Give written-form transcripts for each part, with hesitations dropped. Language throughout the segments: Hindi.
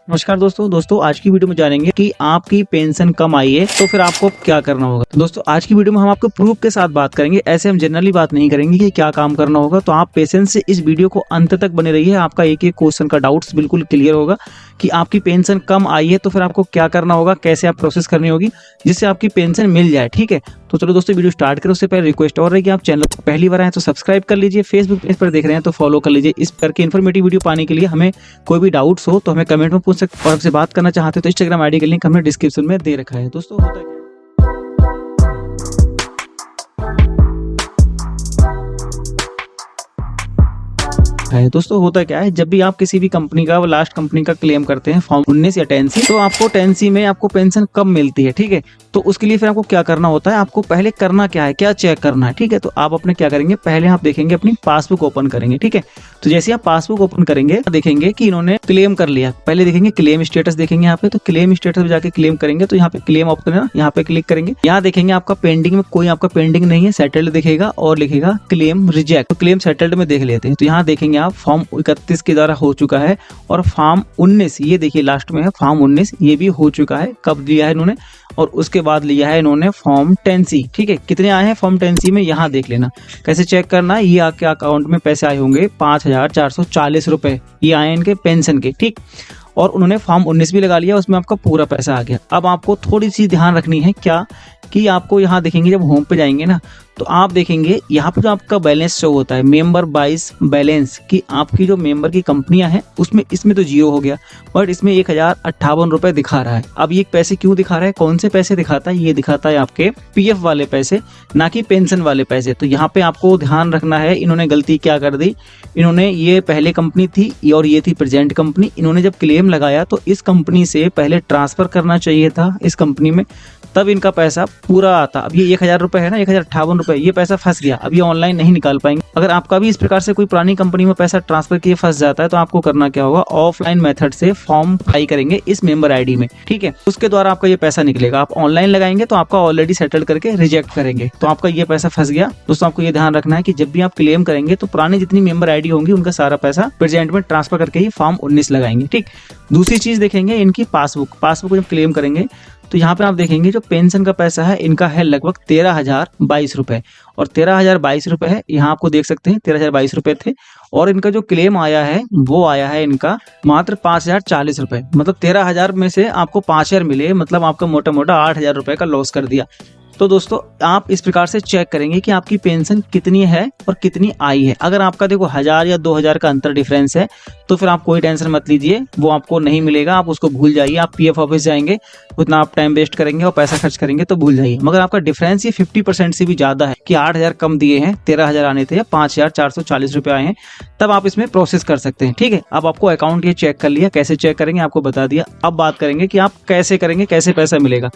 नमस्कार दोस्तों आज की वीडियो में जानेंगे कि आपकी पेंशन कम आई है तो फिर आपको क्या करना होगा। तो दोस्तों आज की वीडियो में हम आपको प्रूफ के साथ बात करेंगे। ऐसे हम जनरली बात नहीं करेंगे कि क्या काम करना होगा। तो आप पेशेंस से इस वीडियो को अंत तक बने रहिए। आपका एक एक क्वेश्चन का डाउट्स बिल्कुल क्लियर होगा कि आपकी पेंशन कम आई है तो फिर आपको क्या करना होगा, कैसे आप प्रोसेस करनी होगी जिससे आपकी पेंशन मिल जाए। ठीक है, तो चलो दोस्तों वीडियो स्टार्ट करें। उससे पहले रिक्वेस्ट और है कि आप चैनल पर पहली बार आए तो सब्सक्राइब कर लीजिए, फेसबुक पेज पर देख रहे हैं तो फॉलो कर लीजिए। इस प्रकार की इन्फॉर्मेटिव वीडियो पाने के लिए हमें कोई भी डाउट्स हो तो हमें कमेंट में पूछ सकते और हमसे बात करना चाहते हैं तो इंस्टाग्राम आईडी का लिंक हमने डिस्क्रिप्शन में दे रखा है। दोस्तों होता है दोस्तों होता क्या है, जब भी आप किसी भी कंपनी का लास्ट कंपनी का क्लेम करते हैं फॉर्म 19 या 10C, तो आपको 10C में आपको पेंशन कम मिलती है। ठीक है, तो उसके लिए फिर आपको क्या करना होता है, आपको पहले करना क्या है, क्या चेक करना है। ठीक है, तो आप अपने क्या करेंगे, पहले आप देखेंगे अपनी पासबुक ओपन करेंगे। ठीक है, तो जैसे आप पासबुक ओपन करेंगे देखेंगे कि इन्होंने क्लेम कर लिया। पहले देखेंगे क्लेम स्टेटस, देखेंगे यहाँ पे, तो क्लेम स्टेटस में जाके क्लेम करेंगे तो यहाँ पे क्लेम ऑप्शन है ना, यहाँ पे क्लिक करेंगे। यहाँ देखेंगे आपका पेंडिंग में कोई आपका पेंडिंग नहीं है, सेटल्ड दिखेगा और लिखेगा क्लेम रिजेक्ट, तो क्लेम सेटल्ड में देख लेते हैं। तो यहाँ देखेंगे आप फॉर्म 31 के द्वारा हो चुका है और फॉर्म 19 ये देखिए लास्ट में है फॉर्म 19, ये भी हो चुका है। कब लिया है इन्होंने, और उसके बाद लिया है इन्होंने फॉर्म 10C। ठीक है, कितने आए हैं फॉर्म 10C में यहाँ देख लेना। कैसे चेक करना है, ये आपके अकाउंट में पैसे आए होंगे 5,440 रुपए, ये आए इनके पेंशन के। ठीक, और उन्होंने फॉर्म 19 भी लगा लिया, उसमें आपका पूरा पैसा आ गया। अब आपको थोड़ी सी ध्यान रखनी है क्या कि आपको यहाँ देखेंगे जब होम पे जाएंगे ना, तो आप देखेंगे यहाँ पे जो आपका बैलेंस शो होता है मेंबर बाइस बैलेंस की, आपकी जो मेंबर की कंपनियां हैं उसमें इसमें तो जीरो हो गया, बट इसमें 1,058 रुपए दिखा रहा है। अब ये पैसे क्यों दिखा रहा है, कौन से पैसे दिखाता है, ये दिखाता है आपके पीएफ वाले पैसे, ना कि पेंशन वाले पैसे। तो यहाँ पे आपको ध्यान रखना है, इन्होंने गलती क्या कर दी, इन्होंने ये पहले कंपनी थी और ये थी प्रेजेंट कंपनी। इन्होंने जब क्लेम लगाया तो इस कंपनी से पहले ट्रांसफर करना चाहिए था इस कंपनी में, तब इनका पैसा पूरा आता। अब ये 1,000 रुपए है ना, 1,058 रुपए, ये पैसा फंस गया। अब ये ऑनलाइन नहीं निकाल पाएंगे। अगर आपका भी इस प्रकार से कोई पुरानी कंपनी में पैसा ट्रांसफर किए फंस जाता है तो आपको करना क्या होगा, ऑफलाइन मेथड से फॉर्म अप्लाई करेंगे इस मेंबर आईडी में। ठीक है, उसके द्वारा आपका ये पैसा निकलेगा। आप ऑनलाइन लगाएंगे तो आपका ऑलरेडी सेटल करके रिजेक्ट करेंगे, तो आपका ये पैसा फंस गया। दोस्तों आपको ये ध्यान रखना है कि जब भी आप क्लेम करेंगे तो पुरानी जितनी मेंबर आईडी होंगी उनका सारा पैसा प्रेजेंट में ट्रांसफर करके ही फॉर्म 19 लगाएंगे। ठीक, दूसरी चीज देखेंगे इनकी पासबुक जब क्लेम करेंगे तो यहाँ पे आप देखेंगे जो पेंशन का पैसा है इनका है लगभग 13,022 रुपए, और 13,022 रुपए है। यहाँ आपको देख सकते हैं 13,022 रुपए थे, और इनका जो क्लेम आया है वो आया है इनका मात्र 5,040 रुपए। मतलब 13,000 में से आपको 5,000 मिले, मतलब आपका मोटा मोटा 8,000 रुपए का लॉस कर दिया। तो दोस्तों आप इस प्रकार से चेक करेंगे कि आपकी पेंशन कितनी है और कितनी आई है। अगर आपका देखो 1,000 या 2,000 का अंतर डिफरेंस है तो फिर आप कोई टेंशन मत लीजिए, वो आपको नहीं मिलेगा, आप उसको भूल जाइए। आप पीएफ ऑफिस जाएंगे, उतना आप टाइम वेस्ट करेंगे और पैसा खर्च करेंगे तो भूल जाइए। मगर आपका डिफरेंस ये 50% से भी ज्यादा है कि 8,000 कम दिए हैं, 13,000 आने थे, 5,440 रुपए आए हैं, तब आप इसमें प्रोसेस कर सकते हैं। ठीक है, अब आपको अकाउंट ये चेक कर लिया, कैसे चेक करेंगे आपको बता दिया। अब बात करेंगे कि आप कैसे करेंगे, कैसे पैसा मिलेगा।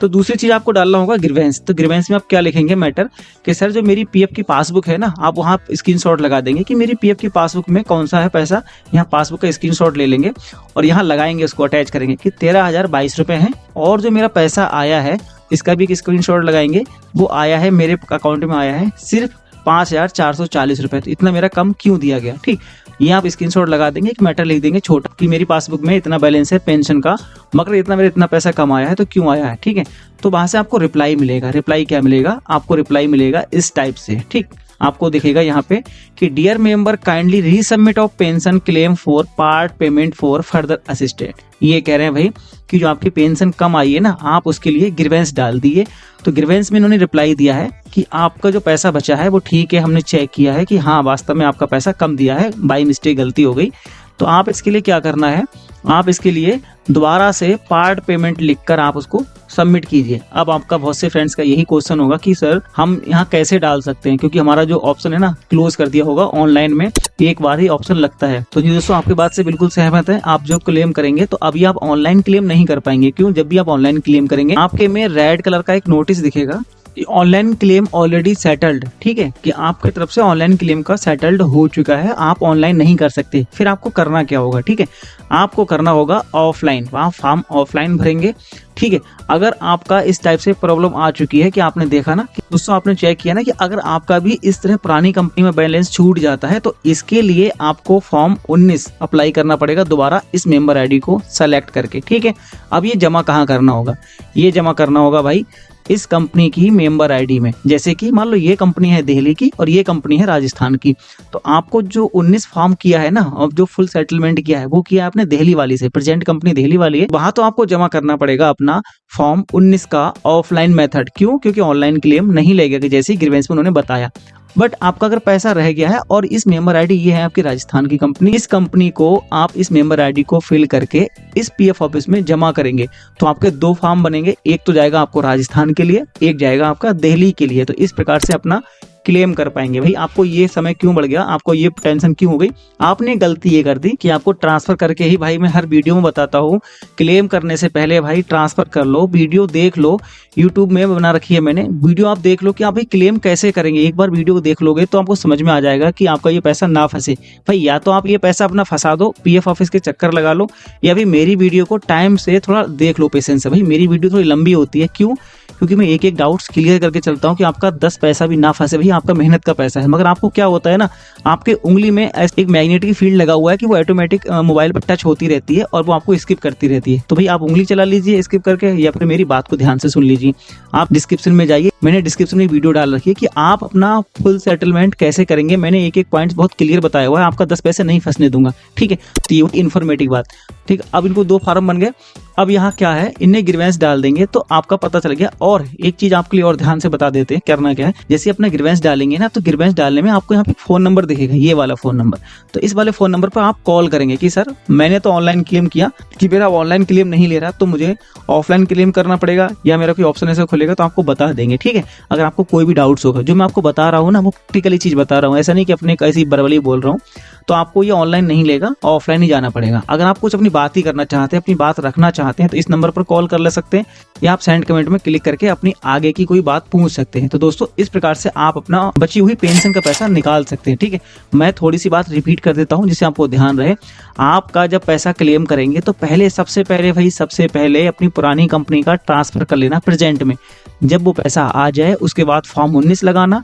तो दूसरी चीज आपको डालना होगा ग्रीवेंस। तो ग्रीवेंस में आप क्या लिखेंगे मैटर कि सर जो मेरी पीएफ की पासबुक है ना, आप वहाँ स्क्रीनशॉट लगा देंगे कि मेरी पीएफ की पासबुक में कौन सा है पैसा। यहाँ पासबुक का स्क्रीनशॉट ले लेंगे और यहाँ लगाएंगे, उसको अटैच करेंगे कि 13,022 रुपए हैं, और जो मेरा पैसा आया है इसका भी एक स्क्रीनशॉट लगाएंगे। वो आया है मेरे अकाउंट में आया है सिर्फ 5,440 रुपए, तो इतना मेरा कम क्यों दिया गया। ठीक, ये आप स्क्रीनशॉट लगा देंगे, एक मैटर लिख देंगे छोटा कि मेरी पासबुक में इतना बैलेंस है पेंशन का, मगर इतना पैसा कम आया है तो क्यों आया है। ठीक है, तो वहां से आपको रिप्लाई मिलेगा। रिप्लाई क्या मिलेगा आपको, रिप्लाई मिलेगा इस टाइप से। ठीक, आपको दिखेगा यहाँ पे कि dear member kindly resubmit of pension claim for part payment for further assistant. ये कह रहे हैं भाई कि जो आपकी पेंशन कम आई है ना, आप उसके लिए ग्रीवेंस डाल दिए। तो ग्रीवेंस में इन्होंने रिप्लाई दिया है कि आपका जो पैसा बचा है वो ठीक है, हमने चेक किया है कि हाँ वास्तव में आपका पैसा कम दिया है, बाई मिस्टेक गलती हो गई। तो आप इसके लिए क्या करना है, आप इसके लिए दोबारा से पार्ट पेमेंट लिखकर आप उसको सबमिट कीजिए। अब आपका बहुत से फ्रेंड्स का यही क्वेश्चन होगा कि सर हम यहाँ कैसे डाल सकते हैं, क्योंकि हमारा जो ऑप्शन है ना क्लोज कर दिया होगा ऑनलाइन में, एक बार ही ऑप्शन लगता है। तो जी दोस्तों आपकी बात से बिल्कुल सहमत है। आप जो क्लेम करेंगे तो अभी आप ऑनलाइन क्लेम नहीं कर पाएंगे। क्यों, जब भी आप ऑनलाइन क्लेम करेंगे आपके में रेड कलर का एक नोटिस दिखेगा, ऑनलाइन क्लेम ऑलरेडी सेटल्ड। ठीक है, कि आपकी तरफ से ऑनलाइन क्लेम का सेटल्ड हो चुका है, आप ऑनलाइन नहीं कर सकते। फिर आपको करना क्या होगा, ठीक है, आपको करना होगा ऑफलाइन, वहाँ फॉर्म ऑफलाइन भरेंगे। ठीक है, अगर आपका इस टाइप से प्रॉब्लम आ चुकी है कि आपने देखा ना कि दोस्तों, आपने चेक किया ना कि अगर आपका भी इस तरह पुरानी कंपनी में बैलेंस छूट जाता है, तो इसके लिए आपको फॉर्म 19 अप्लाई करना पड़ेगा दोबारा इस मेंबर आईडी को सेलेक्ट करके। ठीक है, अब ये जमा कहाँ करना होगा? ये जमा करना होगा भाई इस कंपनी की मेंबर आईडी में। जैसे कि मान लो ये कंपनी है दिल्ली की और ये कंपनी है राजस्थान की, तो आपको जो 19 फॉर्म किया है ना, और जो फुल सेटलमेंट किया है वो किया है आपने दिल्ली वाली से, प्रेजेंट कंपनी दिल्ली वाली है, वहां तो आपको जमा करना पड़ेगा अपना फॉर्म 19 का ऑफलाइन मेथड। क्यों? क्योंकि ऑनलाइन क्लेम नहीं लगेगा, जैसे ग्रीवेंस में उन्होंने बताया। बट आपका अगर पैसा रह गया है और इस मेंबर आईडी ये है आपकी राजस्थान की कंपनी, इस कंपनी को आप इस मेंबर आईडी को फिल करके इस पीएफ ऑफिस में जमा करेंगे, तो आपके 2 फॉर्म बनेंगे। एक तो जाएगा आपको राजस्थान के लिए, एक जाएगा आपका दिल्ली के लिए। तो इस प्रकार से अपना क्लेम कर पाएंगे। भाई आपको ये समय क्यों बढ़ गया, आपको ये टेंशन क्यों हो गई? आपने गलती ये कर दी कि आपको ट्रांसफर करके ही, भाई मैं हर वीडियो में बताता हूँ, क्लेम करने से पहले भाई ट्रांसफर कर लो, वीडियो देख लो, यूट्यूब में बना रखी है मैंने, वीडियो आप देख लो कि आप भाई क्लेम कैसे करेंगे। एक बार वीडियो देख लोगे तो आपको समझ में आ जाएगा कि आपका ये पैसा ना फंसे। भाई या तो आप ये पैसा अपना फंसा दो, पीएफ ऑफिस के चक्कर लगा लो, या फिर मेरी वीडियो को टाइम से थोड़ा देख लो, पेशेंस से। भाई मेरी वीडियो थोड़ी लंबी होती है, क्यों? क्योंकि मैं एक एक डाउट्स क्लियर करके चलता हूँ कि आपका 10 पैसा भी ना फंसे। भाई आपका मेहनत का पैसा है, मगर आपको क्या होता है ना, आपके उंगली में एक मैग्नेटिक फील्ड लगा हुआ है कि वो ऑटोमेटिक मोबाइल पर टच होती रहती है और वो आपको स्किप करती रहती है। तो भाई आप उंगली चला लीजिए स्किप करके, या फिर मेरी बात को ध्यान से सुन लीजिए। आप डिस्क्रिप्शन में जाइए, मैंने डिस्क्रिप्शन में वीडियो डाल रखी है कि आप अपना फुल सेटलमेंट कैसे करेंगे। मैंने एक एक पॉइंट बहुत क्लियर बताया हुआ है, आपका 10 पैसे नहीं फंसने दूंगा। ठीक है, तो ये इन्फॉर्मेटिव बात। ठीक, अब इनको 2 फॉर्म बन गए। अब यहाँ क्या है, इन्हें ग्रीवेंस डाल देंगे तो आपका पता चल गया। और एक चीज आपके लिए और ध्यान से बता देते हैं करना क्या है। जैसे अपना ग्रीवेंस डालेंगे ना, तो ग्रीवेंस डालने में आपको यहाँ पे फोन नंबर दिखेगा, ये वाला फोन नंबर। तो इस वाले फोन नंबर पर आप कॉल करेंगे कि सर मैंने तो ऑनलाइन क्लेम किया कि मेरा ऑनलाइन क्लेम नहीं ले रहा, तो मुझे ऑफलाइन क्लेम करना पड़ेगा या मेरा कोई ऑप्शन ऐसा खुलेगा, तो आपको बता देंगे। ठीक है, अगर आपको कोई भी डाउट्स होगा, जो मैं आपको बता रहा हूँ ना, वो प्रैक्टिकली चीज बता रहा हूँ, ऐसा नहीं कि अपने ऐसी बरबली बोल रहा हूँ। तो आपको ये ऑनलाइन नहीं लेगा, ऑफलाइन ही जाना पड़ेगा। अगर आप कुछ अपनी बात ही करना चाहते हैं, अपनी बात रखना चाहते हैं, तो इस नंबर पर कॉल कर ले सकते हैं, या आप सेंड कमेंट में क्लिक करके अपनी आगे की कोई बात पूछ सकते हैं। तो दोस्तों इस प्रकार से आप अपना बची हुई पेंशन का पैसा निकाल सकते हैं। ठीक है, मैं थोड़ी सी बात रिपीट कर देता हूँ जिससे आपको ध्यान रहे। आपका जब पैसा क्लेम करेंगे तो पहले सबसे पहले अपनी पुरानी कंपनी का ट्रांसफर कर लेना प्रेजेंट में। जब वो पैसा आ जाए उसके बाद फॉर्म 19 लगाना,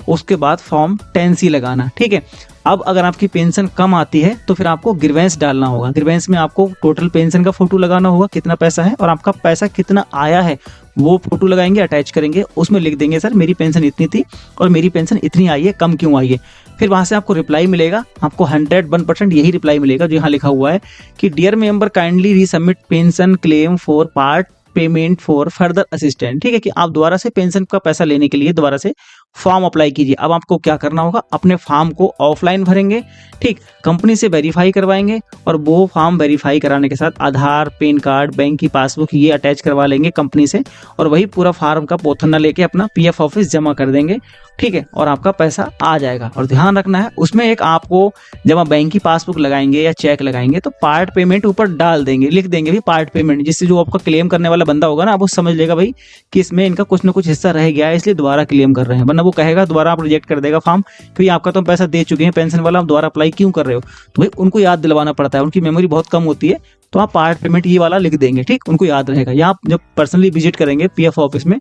उसके बाद फॉर्म 10C लगाना। ठीक है, अब अगर आपकी पेंशन कम आती है तो फिर आपको ग्रीवेंस डालना होगा। ग्रीवेंस में आपको टोटल पेंशन का फोटो लगाना होगा, कितना पैसा है और आपका पैसा कितना आया है, वो फोटो लगाएंगे, अटैच करेंगे, उसमें लिख देंगे सर मेरी पेंशन इतनी थी और मेरी पेंशन इतनी आई है, कम क्यों आई है। फिर वहां से आपको रिप्लाई मिलेगा, आपको 101% यही रिप्लाई मिलेगा जो यहाँ लिखा हुआ है कि dear member kindly resubmit pension claim for part payment for further assistant. ठीक है, कि आप दोबारा से पेंशन का पैसा लेने के लिए दोबारा से फॉर्म अप्लाई कीजिए। अब आपको क्या करना होगा, अपने फॉर्म को ऑफलाइन भरेंगे, ठीक, कंपनी से वेरीफाई करवाएंगे और वो फॉर्म वेरीफाई कराने के साथ आधार, पैन कार्ड, बैंक की पासबुक ये अटैच करवा लेंगे कंपनी से, और वही पूरा फॉर्म का पोथन्ना लेके अपना पीएफ ऑफिस जमा कर देंगे। ठीक है, और आपका पैसा आ जाएगा। और ध्यान रखना है, उसमें एक आपको जब आप बैंक की पासबुक लगाएंगे या चेक लगाएंगे तो पार्ट पेमेंट ऊपर डाल देंगे, लिख देंगे भी पार्ट पेमेंट, जिससे जो आपका क्लेम करने वाला बंदा होगा ना, वो समझ लेगा भाई कि इसमें इनका कुछ ना कुछ हिस्सा रह गया है, इसलिए दोबारा क्लेम कर रहे हैं। वरना वो कहेगा, दोबारा आप रिजेक्ट कर देगा फॉर्म, क्योंकि आपका तो पैसा दे चुके हैं पेंशन वाला, आप दोबारा अप्लाई क्यों कर रहे हो। तो भाई उनको याद दिलवाना पड़ता है, उनकी मेमोरी बहुत कम होती है, तो आप पार्ट पेमेंट ये वाला लिख देंगे। ठीक, उनको याद रहेगा। या आप जब पर्सनली विजिट करेंगे पीएफ ऑफिस में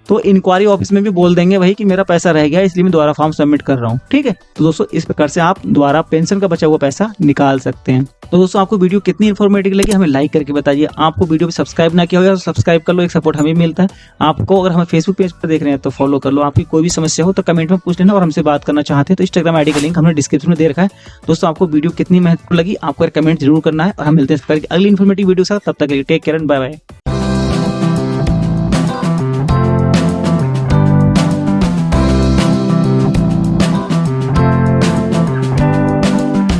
तो इंक्वायरी ऑफिस में भी बोल देंगे भाई कि मेरा पैसा रह गया इसलिए मैं दोबारा फॉर्म सबमिट कर रहा हूँ। ठीक है, तो दोस्तों इस प्रकार से आप दोबारा पेंशन का बचा हुआ पैसा निकाल सकते हैं। तो दोस्तों आपको वीडियो कितनी इन्फॉर्मेटिव लगी हमें लाइक करके बताइए। आपको वीडियो पे सब्सक्राइब ना किया होगा तो सब्सक्राइब कर लो, एक सपोर्ट हमें मिलता है। आपको अगर हमें फेसबुक पेज पर देख रहे हैं तो फॉलो कर लो। आपकी कोई भी समस्या हो तो कमेंट में पूछ लेना, और हमसे बात करना चाहते हैं तो इंस्टाग्राम आईडी का लिंक हमने डिस्क्रिप्शन में दे रखा है। दोस्तों आपको वीडियो कितनी महत्वपूर्ण लगी आपको कमेंट जरूर करना है, और हम मिलते हैं अगली इन्फॉर्मेटिव वीडियो के साथ। तब तक के लिए take care and bye bye.